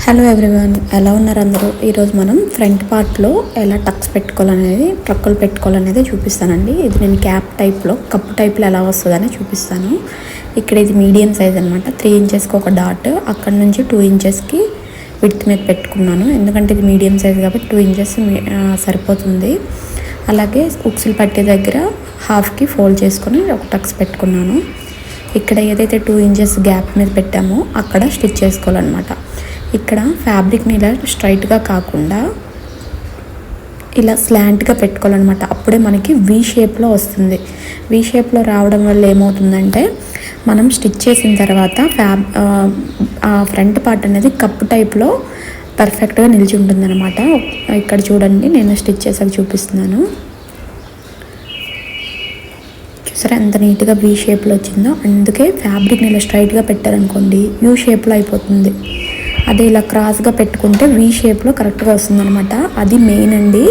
Hello everyone, ఎలా ఉన్నారు అందరూ? ఈరోజు మనం ఫ్రంట్ పార్ట్లో ఎలా టక్స్ పెట్టుకోవాలనేది, ట్రక్కులు పెట్టుకోవాలనేది చూపిస్తానండి. ఇది నేను క్యాప్ టైప్లో, కప్పు టైప్లో ఎలా వస్తుందని చూపిస్తాను. ఇక్కడ ఇది మీడియం సైజ్ అనమాట. 3 ఇంచెస్కి ఒక డాట్, అక్కడ నుంచి 2 ఇంచెస్కి విడ్త్ మీద పెట్టుకున్నాను. ఎందుకంటే ఇది మీడియం సైజ్ కాబట్టి 2 ఇంచెస్ సరిపోతుంది. అలాగే ఉక్సులు పట్టే దగ్గర హాఫ్కి ఫోల్డ్ చేసుకొని ఒక టక్స్ పెట్టుకున్నాను. ఇక్కడ ఏదైతే 2 ఇంచెస్ గ్యాప్ మీద పెట్టామో అక్కడ స్టిచ్ చేసుకోవాలన్నమాట. ఇక్కడ ఫ్యాబ్రిక్ని ఇలా స్ట్రైట్గా కాకుండా ఇలా స్లాంట్గా పెట్టుకోవాలన్నమాట. అప్పుడే మనకి వీ షేప్లో వస్తుంది. వీ షేప్లో రావడం వల్ల ఏమవుతుందంటే మనం స్టిచ్ చేసిన తర్వాత ఫ్రంట్ పార్ట్ అనేది కప్ టైప్లో పర్ఫెక్ట్గా నిలిచి ఉంటుంది అనమాట. ఇక్కడ చూడండి, నేను స్టిచ్ చేసాక చూపిస్తున్నాను. చూసారా ఎంత నీట్గా వీ షేప్లో వచ్చిందో. అందుకే ఫ్యాబ్రిక్ని ఇలా స్ట్రైట్గా పెట్టారనుకోండి యూ షేప్లో అయిపోతుంది. అదే ఇలా క్రాస్గా పెట్టుకుంటే వీ షేప్లో కరెక్ట్గా వస్తుందన్నమాట. అది మెయిన్ అండి.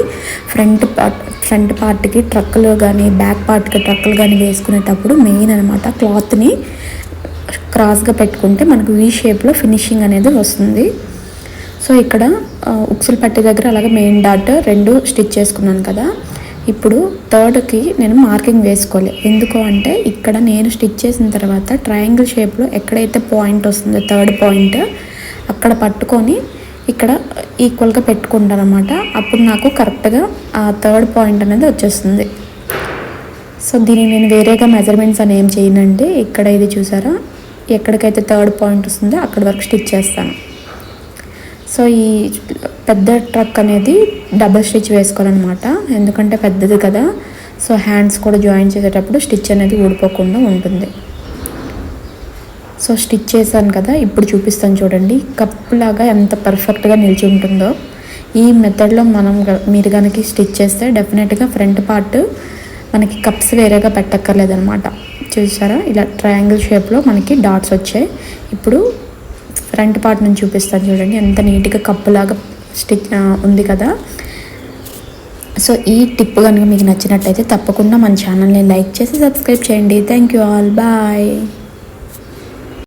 ఫ్రంట్ పార్ట్కి ట్రక్కులు కానీ, బ్యాక్ పార్ట్కి ట్రక్కులు కానీ వేసుకునేటప్పుడు మెయిన్ అనమాట. క్లాత్ని క్రాస్గా పెట్టుకుంటే మనకు వీ షేప్లో ఫినిషింగ్ అనేది వస్తుంది. సో ఇక్కడ ఉక్సులు పట్టే దగ్గర అలాగే మెయిన్ డాట్ 2 స్టిచ్ చేసుకున్నాను కదా. ఇప్పుడు థర్డ్కి నేను మార్కింగ్ వేసుకోవాలి. ఎందుకు అంటే ఇక్కడ నేను స్టిచ్ చేసిన తర్వాత ట్రయాంగిల్ షేప్లో ఎక్కడైతే పాయింట్ వస్తుందో థర్డ్ పాయింట్ అక్కడ పట్టుకొని ఇక్కడ ఈక్వల్గా పెట్టుకుంటాను అనమాట. అప్పుడు నాకు కరెక్ట్గా ఆ థర్డ్ పాయింట్ అనేది వచ్చేస్తుంది. సో దీన్ని నేను వేరేగా మెజర్మెంట్స్ అని ఏం చేయనండి. ఇక్కడ ఇది చూసారా, ఎక్కడికైతే థర్డ్ పాయింట్ వస్తుందో అక్కడ వరకు స్టిచ్ చేస్తాను. సో ఈ పెద్ద ట్రక్ అనేది డబల్ స్టిచ్ వేసుకోవాలన్నమాట. ఎందుకంటే పెద్దది కదా. సో హ్యాండ్స్ కూడా జాయిన్ చేసేటప్పుడు స్టిచ్ అనేది ఊడిపోకుండా ఉంటుంది. సో స్టిచ్ చేశాను కదా, ఇప్పుడు చూపిస్తాను చూడండి. కప్ లాగా ఎంత పర్ఫెక్ట్గా నిలిచి ఉంటుందో. ఈ మెథడ్లో మీరు కనుక స్టిచ్ చేస్తే డెఫినెట్గా ఫ్రంట్ పార్ట్ మనకి కప్స్ వేరేగా పెట్టక్కర్లేదనమాట. చూసారా, ఇలా ట్రయాంగిల్ షేప్లో మనకి డాట్స్ వచ్చాయి. ఇప్పుడు ఫ్రంట్ పార్ట్ నుంచి చూపిస్తాను చూడండి, ఎంత నీట్గా కప్పులాగా స్టిచ్ ఉంది కదా. సో ఈ టిప్ కనుక మీకు నచ్చినట్టయితే తప్పకుండా మన ఛానల్ని లైక్ చేసి సబ్స్క్రైబ్ చేయండి. Thank you all, bye.